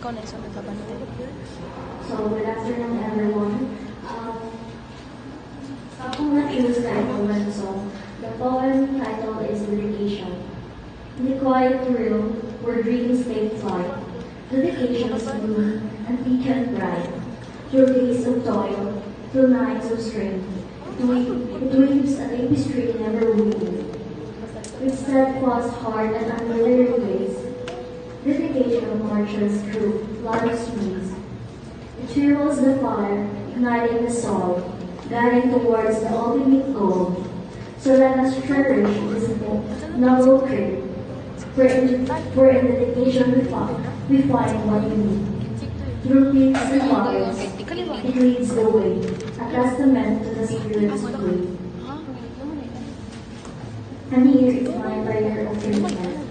So, good afternoon, everyone. Ako nga choose title ng song. The poem title is Dedication. In the quiet room where dreams take flight, dedications bloom and beacon bright. Through days of toil, through nights of strain, it weaves a tapestry never weaving. With steadfast heart and unwearied ways, dedication marches through life's maze. It fuels the fire, igniting the soul, guiding towards the ultimate goal. So let us cherish this noble creed. For in dedication we find what we need. Through peaks and valleys, it leads the way, a testament to the Spirit's way. And here is my prayer of commitment.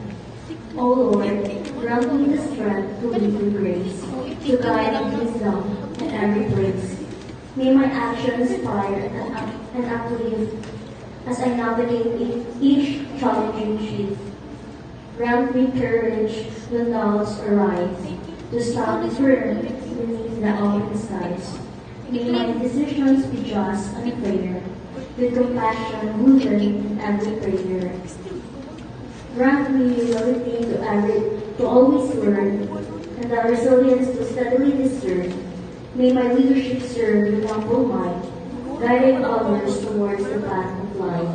O Lord, grant me the strength to live with grace, to guide in wisdom in every place. May my actions inspire and uplift as I navigate each challenging shift. Grant me courage when doubts arise, to stand firm beneath the open skies. May my decisions be just and fair, with compassion rooted in every prayer. Grant me humility to always learn, and the resilience to steadily discern. May my leadership serve with humble mind, guiding others towards the path of life.